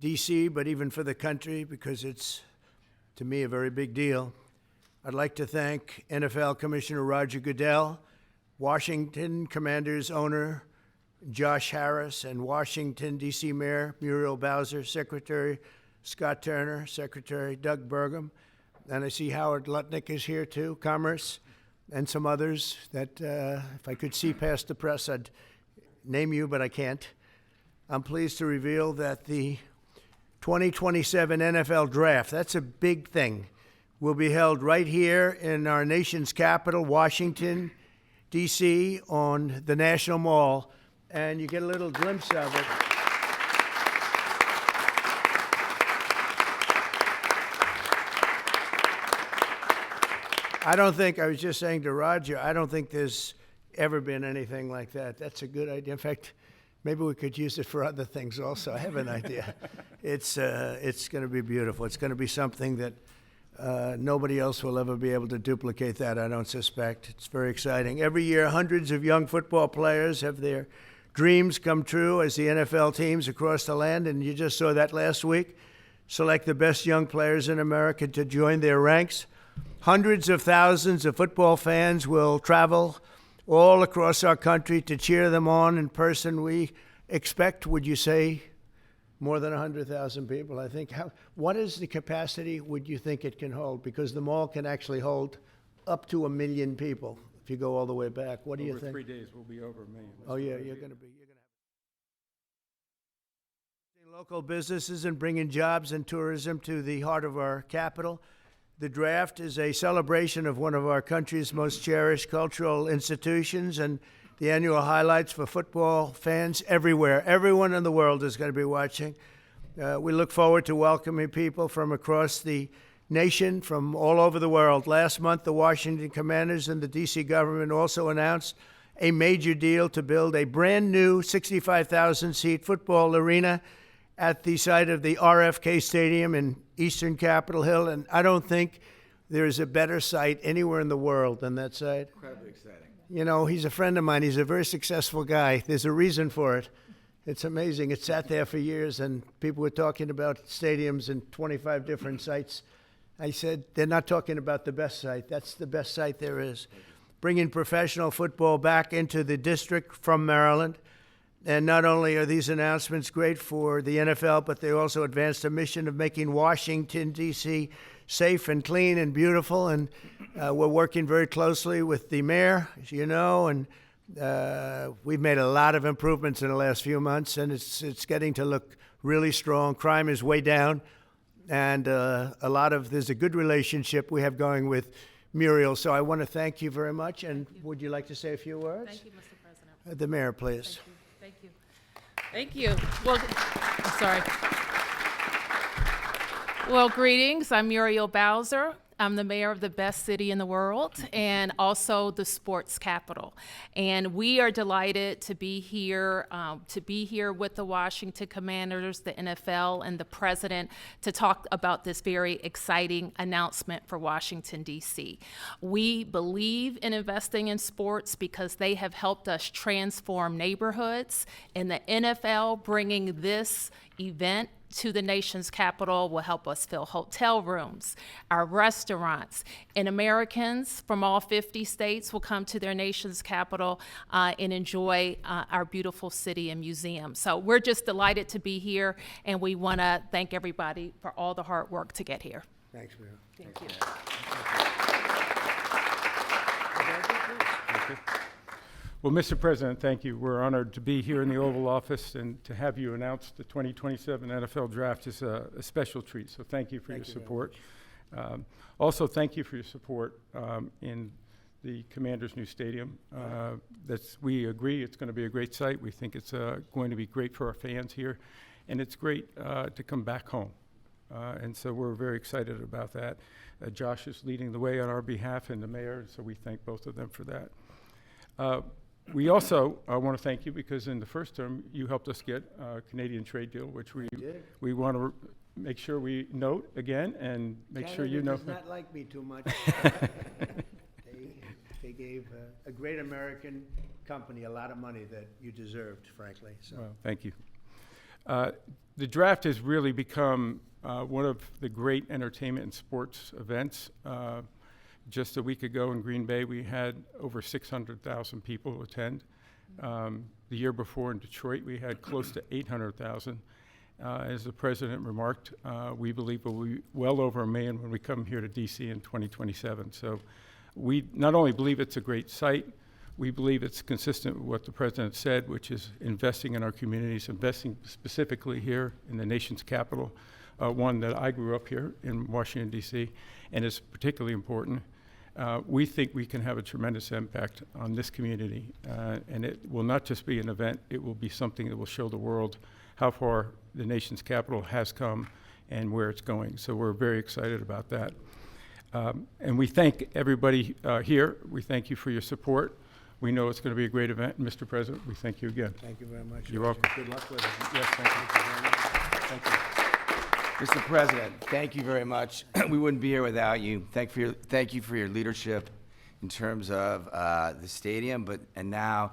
D.C., but even for the country, because it's, to me, a very big deal. I'd like to thank NFL Commissioner Roger Goodell, Washington Commanders owner Josh Harris, and Washington, D.C. Mayor Muriel Bowser, Secretary Scott Turner, Secretary Doug Burgum, and I see Howard Lutnick is here too, Commerce, and some others that if I could see past the press, I'd name you, but I can't. I'm pleased to reveal that the 2027 NFL Draft, that's a big thing, will be held right here in our nation's capital, Washington, D.C., on the National Mall, and you get a little glimpse of it. I was just saying to Roger, I don't think there's ever been anything like that. That's a good idea. In fact, maybe we could use it for other things also. I have an idea. It's going to be beautiful. It's going to be something that nobody else will ever be able to duplicate that, I don't suspect. It's very exciting. Every year, hundreds of young football players have their dreams come true as the NFL teams across the land, and you just saw that last week, select the best young players in America to join their ranks. Hundreds of thousands of football fans will travel all across our country to cheer them on in person. We expect, would you say, more than 100,000 people, I think. What is the capacity would you think it can hold? Because the mall can actually hold up to 1 million people if you go all the way back. What do you think? Over 3 days, we'll be over 1 million. Oh, yeah, you're going to have local businesses and bringing jobs and tourism to the heart of our capital. The draft is a celebration of one of our country's most cherished cultural institutions and the annual highlights for football fans everywhere. Everyone in the world is going to be watching. We look forward to welcoming people from across the nation, from all over the world. Last month, the Washington Commanders and the D.C. government also announced a major deal to build a brand new 65,000-seat football arena at the site of the RFK Stadium in eastern Capitol Hill, and I don't think there is a better site anywhere in the world than that site. Incredibly exciting. You know, he's a friend of mine. He's a very successful guy. There's a reason for it. It's amazing. It sat there for years, and people were talking about stadiums in 25 different sites. I said, they're not talking about the best site. That's the best site there is. Bringing professional football back into the district from Maryland. And not only are these announcements great for the NFL, but they also advance the mission of making Washington, D.C. safe and clean and beautiful. And we're working very closely with the mayor, as you know, and we've made a lot of improvements in the last few months, and it's getting to look really strong. Crime is way down, and there's a good relationship we have going with Muriel. So I want to thank you very much. And would you like to say a few words? Thank you, Mr. President. The mayor, please. Thank you. Thank you. Well, I'm sorry. Well, greetings. I'm Muriel Bowser. I'm the mayor of the best city in the world and also the sports capital. And we are delighted to be here with the Washington Commanders, the NFL, and the president to talk about this very exciting announcement for Washington, D.C. We believe in investing in sports because they have helped us transform neighborhoods, and the NFL bringing this event to the nation's capital will help us fill hotel rooms, our restaurants, and Americans from all 50 states will come to their nation's capital and enjoy our beautiful city and museum. So we're just delighted to be here, and we want to thank everybody for all the hard work to get here. Thanks, Mayor. Thank you. Well, Mr. President, thank you. We're honored to be here in the Oval Office, and to have you announce the 2027 NFL Draft is a special treat. So thank you for your support. Also, thank you for your support in the Commanders' new stadium. We agree it's going to be a great site. We think it's going to be great for our fans here, and it's great to come back home. And so we're very excited about that. Josh is leading the way on our behalf, and the mayor, so we thank both of them for that. We also want to thank you because in the first term, you helped us get a Canadian trade deal, which we want to make sure we note again and make sure you know. Canada does not like me too much. They gave a great American company a lot of money that you deserved, frankly. So. Well, thank you. The draft has really become one of the great entertainment and sports events. Just a week ago in Green Bay, we had over 600,000 people attend. The year before in Detroit, we had close to 800,000. As the president remarked, we believe we'll be well over 1 million when we come here to D.C. in 2027. So we not only believe it's a great site, we believe it's consistent with what the president said, which is investing in our communities, investing specifically here in the nation's capital, one that I grew up here in Washington, D.C., and is particularly important. We think we can have a tremendous impact on this community, and it will not just be an event, it will be something that will show the world how far the nation's capital has come and where it's going. So we're very excited about that. And we thank everybody here. We thank you for your support. We know it's going to be a great event. And Mr. President, we thank you again. Thank you very much. You're Roger. welcome. Good luck with it. Yes, thank you very much. Thank you. Mr. President, thank you very much. We wouldn't be here without you. Thank you for your leadership in terms of the stadium, and now,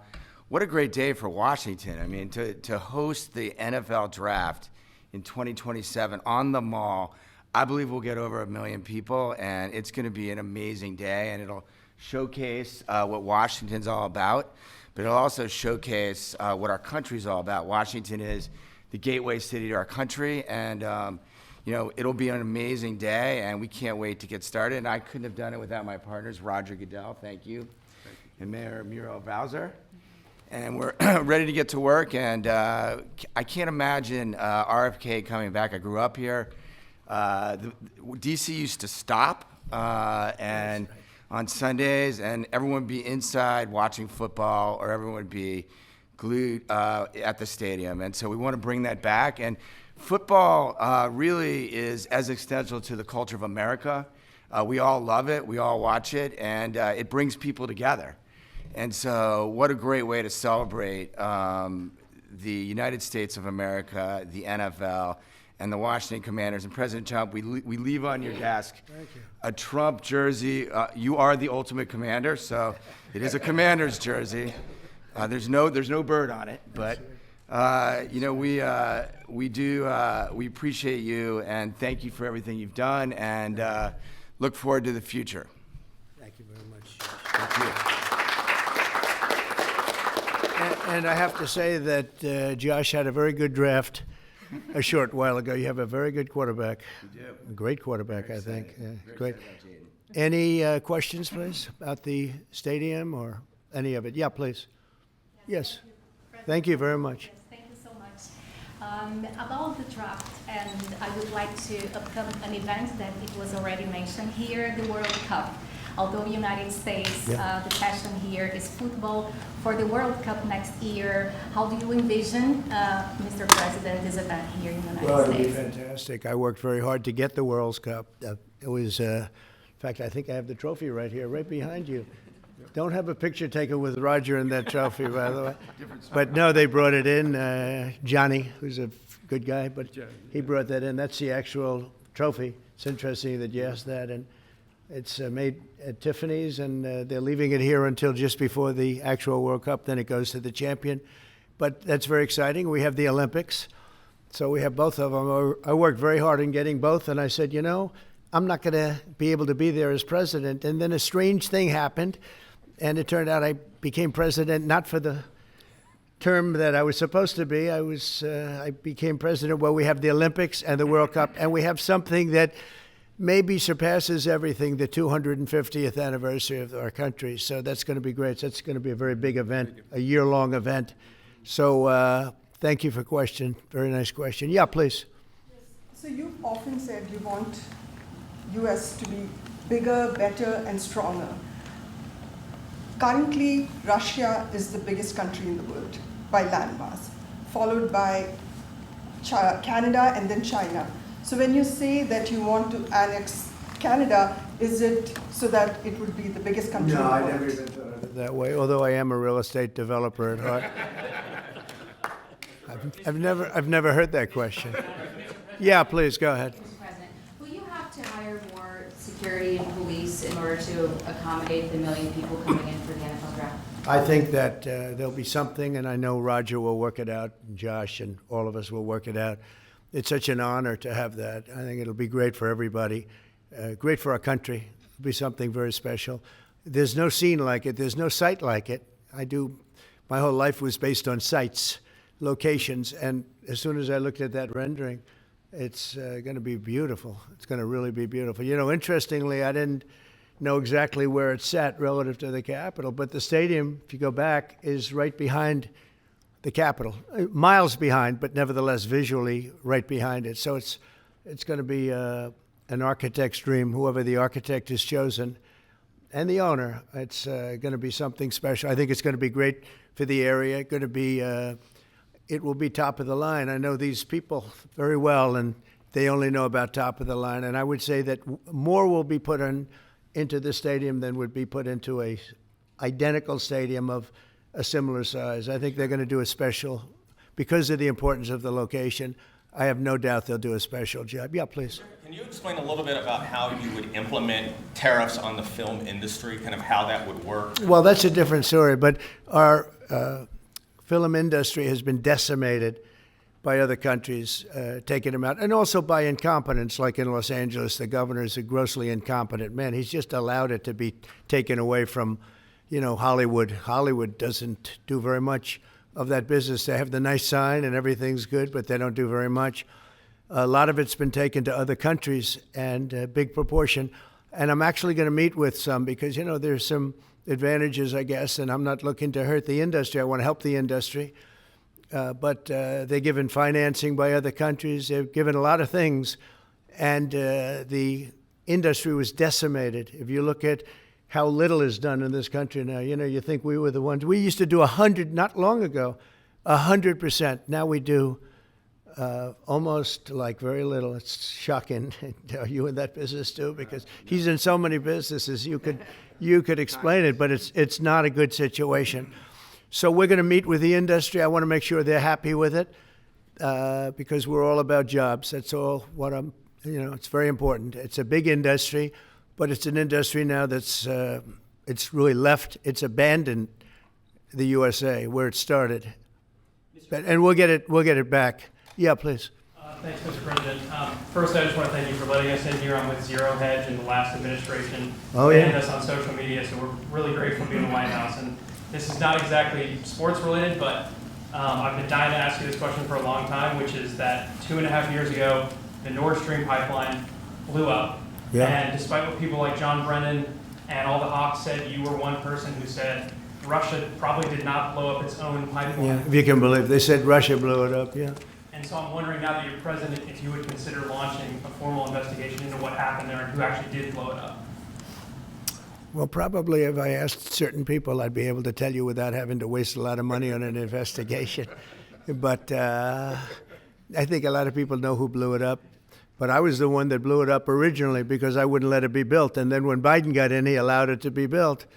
what a great day for Washington. I mean, to host the NFL draft in 2027 on the Mall. I believe we'll get over 1 million people, and it's going to be an amazing day, and it'll showcase what Washington's all about, but it'll also showcase what our country's all about. Washington is the gateway city to our country, and you know, it'll be an amazing day, and we can't wait to get started. And I couldn't have done it without my partners, Roger Goodell, thank you, and Mayor Muriel Bowser. And we're ready to get to work, and I can't imagine RFK coming back. I grew up here. DC used to stop and on Sundays, and everyone would be inside watching football, or everyone would be glued at the stadium. And so we want to bring that back. And football really is as essential to the culture of America. We all love it. We all watch it, and it brings people together. And so what a great way to celebrate the United States of America, the NFL, and the Washington Commanders. And President Trump, we leave on your desk a Trump jersey. You are the ultimate commander, so it is a Commanders jersey. There's no bird on it, but you know, we appreciate you, and thank you for everything you've done, and look forward to the future. Thank you very much. Thank you. And I have to say that Josh had a very good draft a short while ago. You have a very good quarterback. We do. A great quarterback, I think. Yeah, Very great. excited about Jaden. Any questions, please, about the stadium or any of it? Yeah, please. Yes. Thank you very much. Yes, thank you so much. About the draft, and I would like to upcome an event that it was already mentioned here, the World Cup. Although United States, the passion here is football. For the World Cup next year, how do you envision, Mr. President, this event here in the United Well, it'll be States? fantastic. I worked very hard to get the World Cup. It was, in fact, I think I have the trophy right here, right behind you. Don't have a picture taken with Roger and that trophy, by the way. But no, they brought it in. Johnny, who's a good guy, but he brought that in. That's the actual trophy. It's interesting that you asked that. And it's made at Tiffany's, and they're leaving it here until just before the actual World Cup. Then it goes to the champion. But that's very exciting. We have the Olympics. So we have both of them. I worked very hard in getting both, and I said, you know, I'm not going to be able to be there as president. And then a strange thing happened, and it turned out I became president not for the term that I was supposed to be. I became president while we have the Olympics and the World Cup, and we have something that maybe surpasses everything, the 250th anniversary of our country. So that's going to be great. That's going to be a very big event, a year-long event. So thank you for the question. Very nice question. Yeah, please. So you've often said you want U.S. to be bigger, better, and stronger. Currently, Russia is the biggest country in the world by landmass, followed by Canada and then China. So when you say that you want to annex Canada, is it so that it would be the biggest country in the world? No, I never even thought of it that way, although I am a real estate developer at heart. I've never heard that question. Yeah, please, go ahead. Mr. President, will you have to hire more security and police in order to accommodate the 1 million people coming in for the NFL draft? I think that there'll be something, and I know Roger will work it out, and Josh and all of us will work it out. It's such an honor to have that. I think it'll be great for everybody, great for our country. It'll be something very special. There's no scene like it. There's no site like it. My whole life was based on sites, locations, and as soon as I looked at that rendering, it's going to be beautiful. It's going to really be beautiful. You know, interestingly, I didn't know exactly where it sat relative to the Capitol, but the stadium, if you go back, is right behind the Capitol, miles behind, but nevertheless visually right behind it. So it's going to be an architect's dream, whoever the architect is chosen, and the owner. It's going to be something special. I think it's going to be great for the area. Going to be, it will be top of the line. I know these people very well, and they only know about top of the line. And I would say that more will be put into the stadium than would be put into a identical stadium of a similar size. I think they're going to do a special, because of the importance of the location. I have no doubt they'll do a special job. Yeah, please. Can you explain a little bit about how you would implement tariffs on the film industry, kind of how that would work? Well, that's a different story, but our film industry has been decimated by other countries taking them out, and also by incompetence, like in Los Angeles. The governor is a grossly incompetent man. He's just allowed it to be taken away from, Hollywood. Hollywood doesn't do very much of that business. They have the nice sign and everything's good, but they don't do very much. A lot of it's been taken to other countries, and a big proportion. And I'm actually going to meet with some because, there's some advantages, I guess, and I'm not looking to hurt the industry. I want to help the industry. But they're given financing by other countries. They're given a lot of things, and the industry was decimated. If you look at how little is done in this country now, you think we were the ones. We used to do 100, not long ago, 100%. Now we do almost like very little. It's shocking. Are you in that business too? Because he's in so many businesses. You could explain it, but it's not a good situation. So we're going to meet with the industry. I want to make sure they're happy with it because we're all about jobs. That's all what it's very important. It's a big industry, but it's an industry now that's it's really left. It's abandoned the USA where it started, and we'll get it back. Yeah, please. Thanks, Mr. President. First, I just want to thank you for letting us in here. I'm with Zero Hedge in the last administration. And us on social media, so we're really grateful to be in the White House. And this is not exactly sports related, but I've been dying to ask you this question for a long time, which is that 2.5 years ago, the Nord Stream pipeline blew up. Yeah. And despite what people like John Brennan and all the hawks said, you were one person who said Russia probably did not blow up its own pipeline. Yeah, if you can believe. They said Russia blew it up, yeah. And so I'm wondering now that you're president, if you would consider launching a formal investigation into what happened there and who actually did blow it up. Well, probably if I asked certain people, I'd be able to tell you without having to waste a lot of money on an investigation. But I think a lot of people know who blew it up. But I was the one that blew it up originally because I wouldn't let it be built. And then when Biden got in, he allowed it to be built.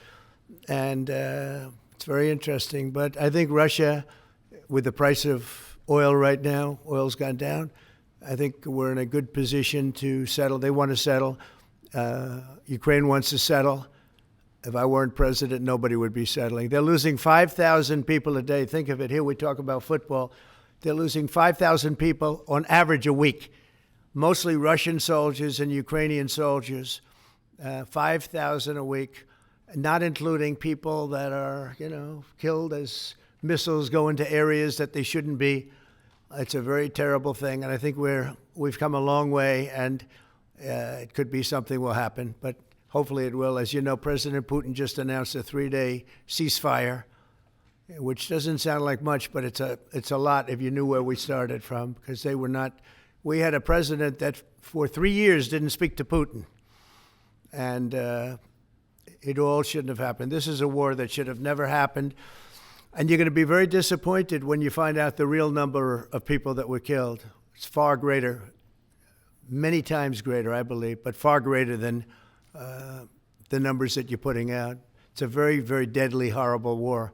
And it's very interesting. But I think Russia, with the price of oil right now, oil's gone down. I think we're in a good position to settle. They want to settle. Ukraine wants to settle. If I weren't president, nobody would be settling. They're losing 5,000 people a day. Think of it. Here we talk about football. They're losing 5,000 people on average a week, mostly Russian soldiers and Ukrainian soldiers, 5,000 a week, not including people that are, killed as missiles go into areas that they shouldn't be. It's a very terrible thing, and I think we've come a long way, and it could be something will happen, but hopefully it will. As you know, President Putin just announced a 3-day ceasefire, which doesn't sound like much, but it's a lot if you knew where we started from, because they were not. We had a president that for 3 years didn't speak to Putin, and it all shouldn't have happened. This is a war that should have never happened. And you're going to be very disappointed when you find out the real number of people that were killed. It's far greater, many times greater, I believe, but far greater than the numbers that you're putting out. It's a very, very deadly, horrible war.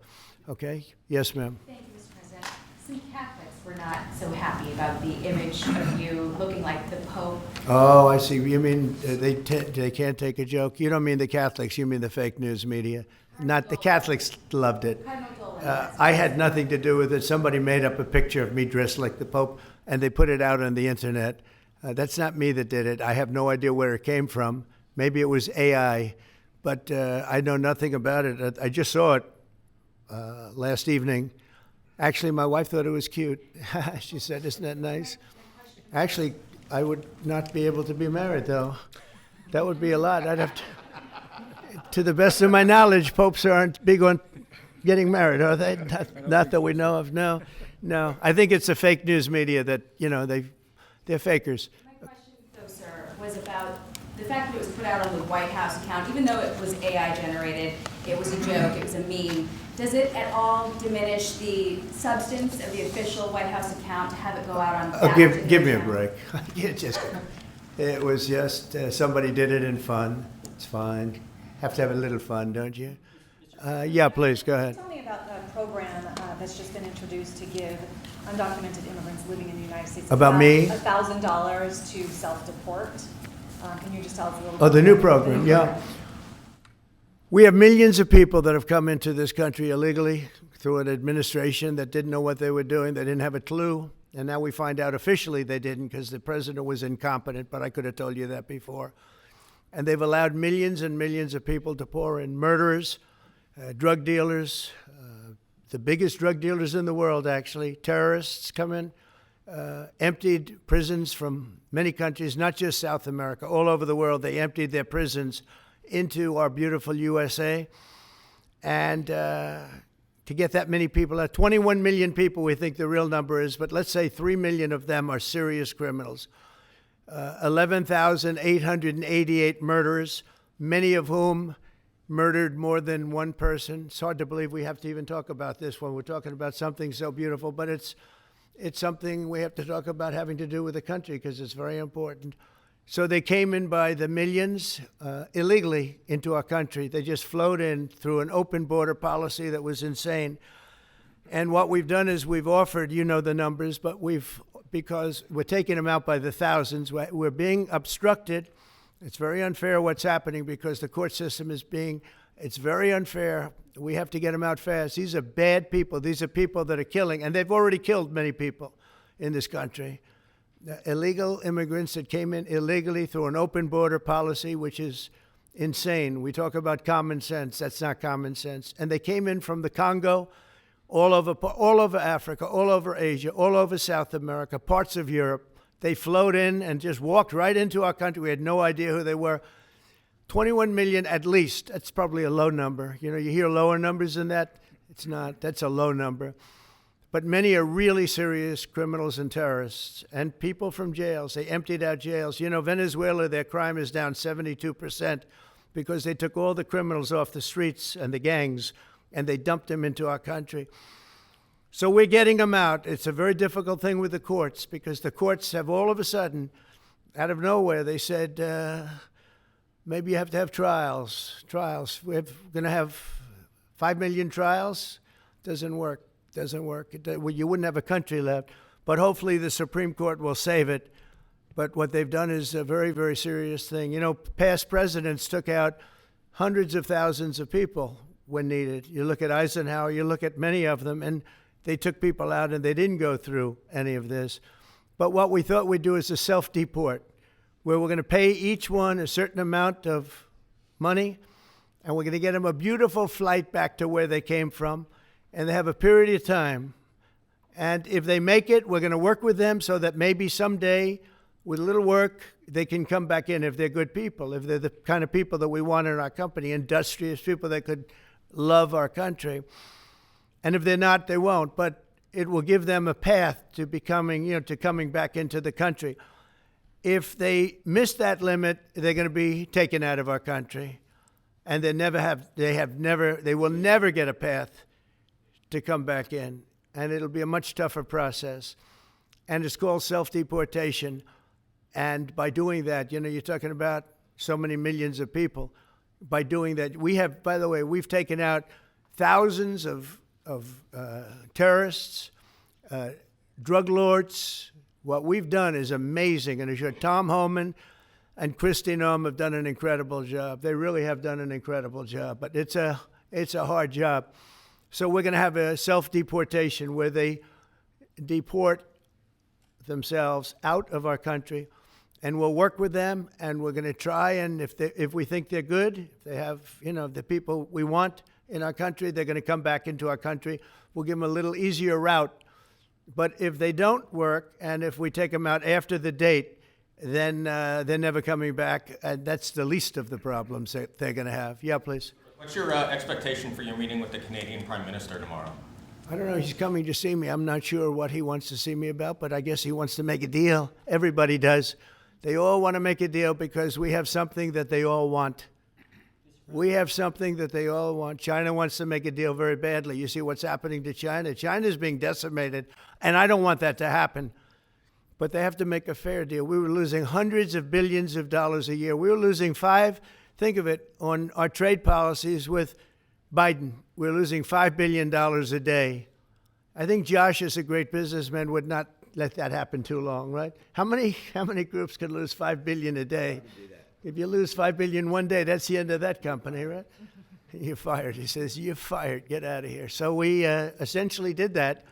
Okay? Yes, ma'am. Thank you, Mr. President. Some Catholics were not so happy about the image of you looking like the Pope. Oh, I see. You mean they can't take a joke? You don't mean the Catholics. You mean the fake news media. Not the Catholics loved it. I had nothing to do with it. Somebody made up a picture of me dressed like the Pope, and they put it out on the internet. That's not me that did it. I have no idea where it came from. Maybe it was AI, but I know nothing about it. I just saw it last evening. Actually, my wife thought it was cute. She said, "Isn't that nice?" Actually, I would not be able to be married, though. That would be a lot. I'd have to the best of my knowledge, popes aren't big on getting married, are they? Not that we know of. No. I think it's the fake news media that, they're fakers. My question, though, sir, was about the fact that it was put out on the White House account, even though it was AI generated, it was a joke, it was a meme. Does it at all diminish the substance of the official White House account to have it go out on that? Give me a break. It was just somebody did it in fun. It's fine. Have to have a little fun, don't you? Yeah, please, go ahead. Tell me about the program that's just been introduced to give undocumented immigrants living in the United States About me? $1,000 to self-deport. Can you just tell us a little bit? Oh, the new program, yeah. We have millions of people that have come into this country illegally through an administration that didn't know what they were doing. They didn't have a clue. And now we find out officially they didn't because the president was incompetent, but I could have told you that before. And they've allowed millions and millions of people to pour in. Murderers, drug dealers, the biggest drug dealers in the world, actually, terrorists come in, emptied prisons from many countries, not just South America, all over the world. They emptied their prisons into our beautiful USA. And to get that many people out, 21 million people we think the real number is, but let's say 3 million of them are serious criminals. 11,888 murderers, many of whom murdered more than one person. It's hard to believe we have to even talk about this when we're talking about something so beautiful, but it's something we have to talk about having to do with the country because it's very important. So they came in by the millions illegally into our country. They just flowed in through an open border policy that was insane. And what we've done is we've offered, you know the numbers, but because we're taking them out by the thousands, we're being obstructed. It's very unfair what's happening because the court system it's very unfair. We have to get them out fast. These are bad people. These are people that are killing, and they've already killed many people in this country. Illegal immigrants that came in illegally through an open border policy, which is insane. We talk about common sense. That's not common sense. And they came in from the Congo, all over Africa, all over Asia, all over South America, parts of Europe. They flowed in and just walked right into our country. We had no idea who they were. 21 million at least. That's probably a low number. You hear lower numbers than that. It's not. That's a low number. But many are really serious criminals and terrorists and people from jails. They emptied out jails. Venezuela, their crime is down 72% because they took all the criminals off the streets and the gangs and they dumped them into our country. So we're getting them out. It's a very difficult thing with the courts because the courts have all of a sudden, out of nowhere, they said, maybe you have to have trials. We're going to have 5 million trials. Doesn't work. You wouldn't have a country left. But hopefully the Supreme Court will save it. But what they've done is a very, very serious thing. Past presidents took out hundreds of thousands of people when needed. You look at Eisenhower, you look at many of them, and they took people out and they didn't go through any of this. But what we thought we'd do is a self-deport, where we're going to pay each one a certain amount of money, and we're going to get them a beautiful flight back to where they came from, and they have a period of time. And if they make it, we're going to work with them so that maybe someday, with a little work, they can come back in if they're good people, if they're the kind of people that we want in our company, industrious people that could love our country. And if they're not, they won't. But it will give them a path to becoming, to coming back into the country. If they miss that limit, they're going to be taken out of our country. And they will never get a path to come back in. And it'll be a much tougher process. And it's called self-deportation. And by doing that, you're talking about so many millions of people. By doing that, we've taken out thousands of terrorists, drug lords. What we've done is amazing. And I'm sure Tom Homan and Kristi Noem have done an incredible job. They really have done an incredible job. But it's a It's a hard job. So we're going to have a self-deportation where they deport themselves out of our country, and we'll work with them, and we're going to try, and if we think they're good, if they have, the people we want in our country, they're going to come back into our country. We'll give them a little easier route. But if they don't work, and if we take them out after the date, then they're never coming back, and that's the least of the problems that they're going to have. Yeah, please. What's your expectation for your meeting with the Canadian Prime Minister tomorrow? I don't know. He's coming to see me. I'm not sure what he wants to see me about, but I guess he wants to make a deal. Everybody does. They all want to make a deal because we have something that they all want. We have something that they all want. China wants to make a deal very badly. You see what's happening to China. China's being decimated, and I don't want that to happen. But they have to make a fair deal. We were losing hundreds of billions of dollars a year. We were losing think of it, on our trade policies with Biden. We're losing $5 billion a day. I think Josh, as a great businessman, would not let that happen too long, right? How many groups could lose $5 billion a day? If you lose $5 billion one day, that's the end of that company, right? You're fired. He says, you're fired. Get out of here. So we essentially did that,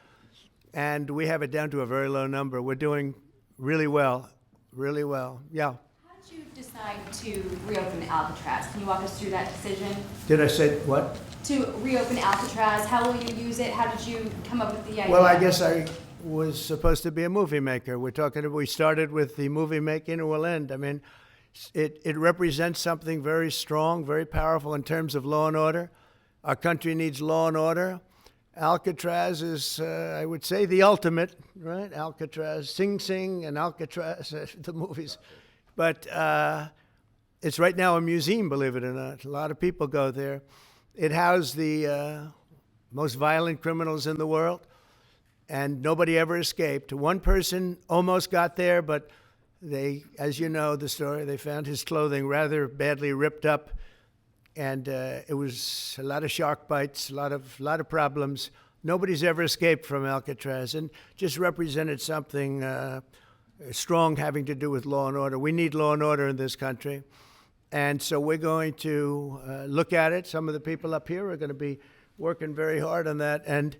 and we have it down to a very low number. We're doing really well, really well. Yeah. How did you decide to reopen Alcatraz? Can you walk us through that decision? Did I say what? To reopen Alcatraz, how will you use it? How did you come up with the idea? Well, I guess I was supposed to be a movie maker. We started with the movie making, and we'll end. I mean, it represents something very strong, very powerful in terms of law and order. Our country needs law and order. Alcatraz is, I would say, the ultimate, right? Alcatraz, Sing Sing and Alcatraz, the movies. But it's right now a museum, believe it or not. A lot of people go there. It housed the most violent criminals in the world, and nobody ever escaped. One person almost got there, but they, as you know the story, they found his clothing rather badly ripped up, and it was a lot of shark bites, a lot of problems. Nobody's ever escaped from Alcatraz, and just represented something strong having to do with law and order. We need law and order in this country, and so we're going to look at it. Some of the people up here are going to be working very hard on that, and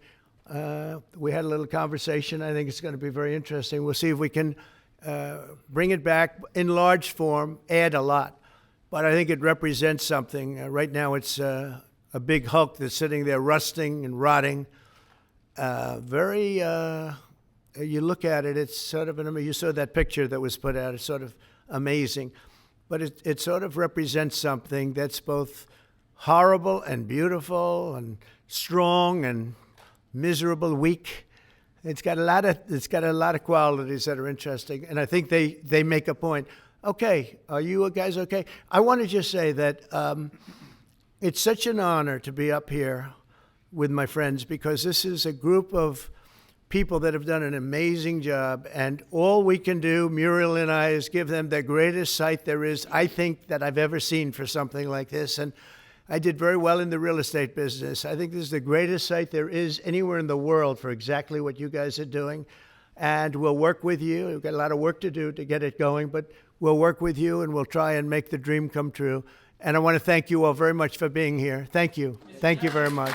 we had a little conversation. I think it's going to be very interesting. We'll see if we can bring it back in large form, add a lot. But I think it represents something. Right now it's a big hulk that's sitting there rusting and rotting. You look at it, it's sort of, you saw that picture that was put out, it's sort of amazing. But it sort of represents something that's both horrible and beautiful and strong and miserable, weak. It's got a lot of qualities that are interesting, and I think they make a point. Okay, are you guys okay? I want to just say that it's such an honor to be up here with my friends, because this is a group of people that have done an amazing job, and all we can do, Muriel and I, is give them the greatest sight there is, I think, that I've ever seen for something like this. And I did very well in the real estate business. I think this is the greatest site there is anywhere in the world for exactly what you guys are doing. And we'll work with you. We've got a lot of work to do to get it going, but we'll work with you, and we'll try and make the dream come true. And I want to thank you all very much for being here. Thank you. Thank you very much.